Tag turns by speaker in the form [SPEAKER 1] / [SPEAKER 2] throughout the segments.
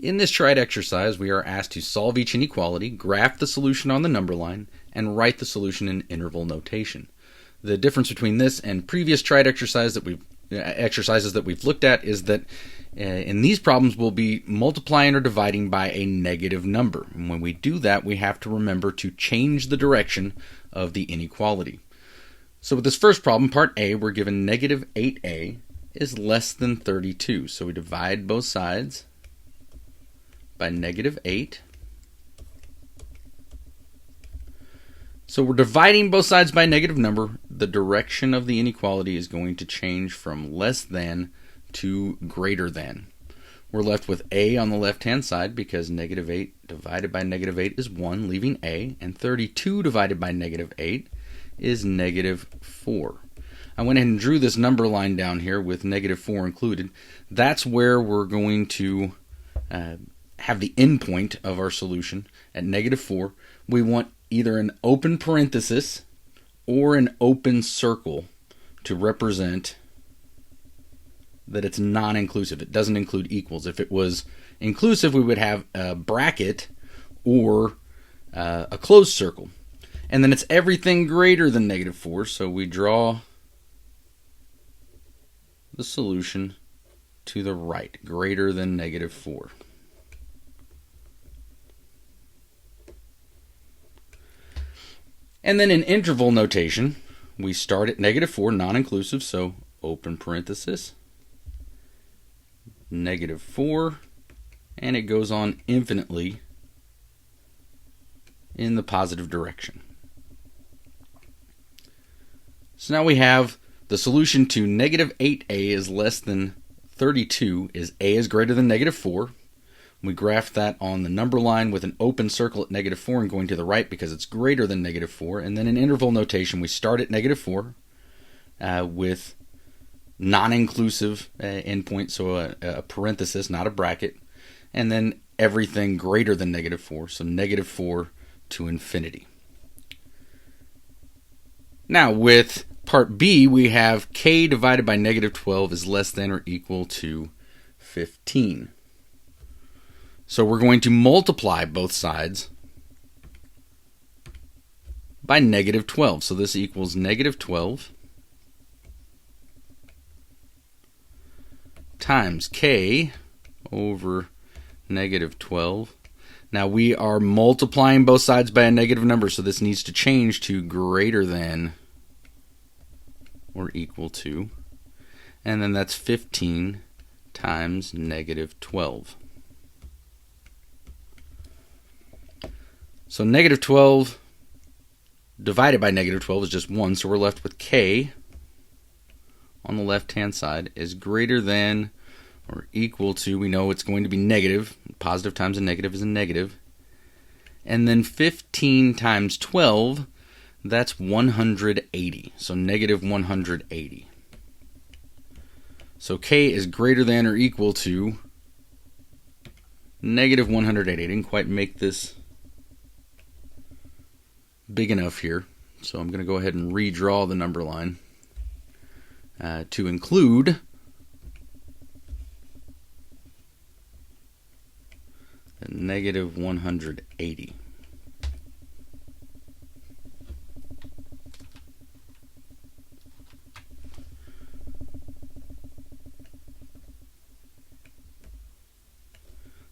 [SPEAKER 1] In this triad exercise, we are asked to solve each inequality, graph the solution on the number line, and write the solution in interval notation. The difference between this and previous triad exercises that we've looked at is that in these problems we'll be multiplying or dividing by a negative number. And when we do that, we have to remember to change the direction of the inequality. So with this first problem, part A, we're given negative 8a is less than 32. So we divide both sides by negative 8. So we're dividing both sides by a negative number. The direction of the inequality is going to change from less than to greater than. We're left with a on the left-hand side because negative 8 divided by negative 8 is 1, leaving a, and 32 divided by negative 8 is negative 4. I went ahead and drew this number line down here with negative 4 included. That's where we're going to have the endpoint of our solution at negative 4. We want either an open parenthesis or an open circle to represent that it's non-inclusive. It doesn't include equals. If it was inclusive, we would have a bracket or a closed circle. And then it's everything greater than negative 4, so we draw the solution to the right, greater than negative 4. And then in interval notation, we start at negative 4, non-inclusive, so open parenthesis, negative 4, and it goes on infinitely in the positive direction. So now we have the solution to negative 8a is less than 32 is a is greater than negative 4. We graph that on the number line with an open circle at negative 4 and going to the right because it's greater than negative 4. And then in interval notation, we start at negative 4 with non-inclusive endpoint, so a parenthesis, not a bracket, and then everything greater than negative 4, so negative 4 to infinity. Now with part B, we have k divided by negative 12 is less than or equal to 15. So we're going to multiply both sides by negative 12. So this equals negative 12 times k over negative 12. Now we are multiplying both sides by a negative number, so this needs to change to greater than or equal to. And then that's 15 times negative 12. So negative 12 divided by negative 12 is just 1, so we're left with k on the left-hand side is greater than or equal to, we know it's going to be negative, positive times a negative is a negative, and then 15 times 12, that's 180, so negative 180. So k is greater than or equal to negative 180. I didn't quite make this big enough here, so I'm going to go ahead and redraw the number line to include the negative 180.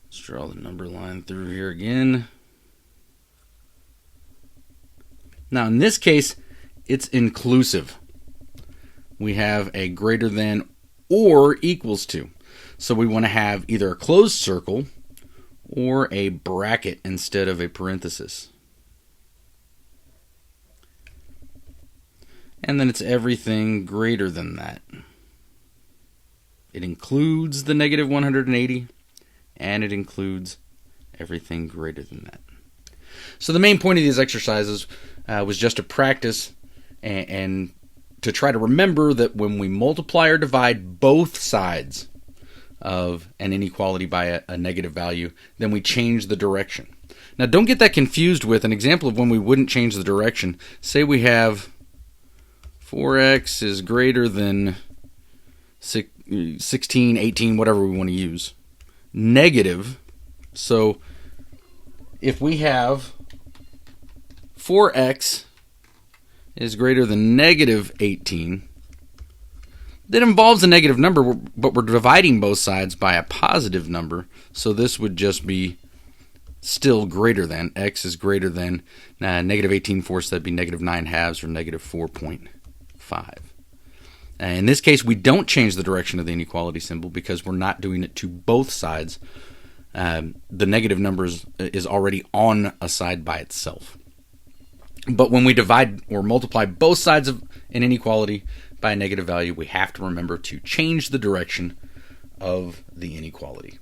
[SPEAKER 1] Let's draw the number line through here again. Now in this case, it's inclusive. We have a greater than or equals to. So we want to have either a closed circle or a bracket instead of a parenthesis. And then it's everything greater than that. It includes the negative 180, and it includes everything greater than that. So the main point of these exercises was just to practice and to try to remember that when we multiply or divide both sides of an inequality by a negative value, then we change the direction. Now don't get that confused with an example of when we wouldn't change the direction. Say we have 4x is greater than 16, 18, whatever we want to use, negative So if we have 4x is greater than negative 18, that involves a negative number, but we're dividing both sides by a positive number, so this would just be still greater than. X is greater than negative 18/4, so that'd be negative 9/2 or negative 4.5. In this case, we don't change the direction of the inequality symbol because we're not doing it to both sides. The negative number is already on a side by itself. But when we divide or multiply both sides of an inequality by a negative value, we have to remember to change the direction of the inequality.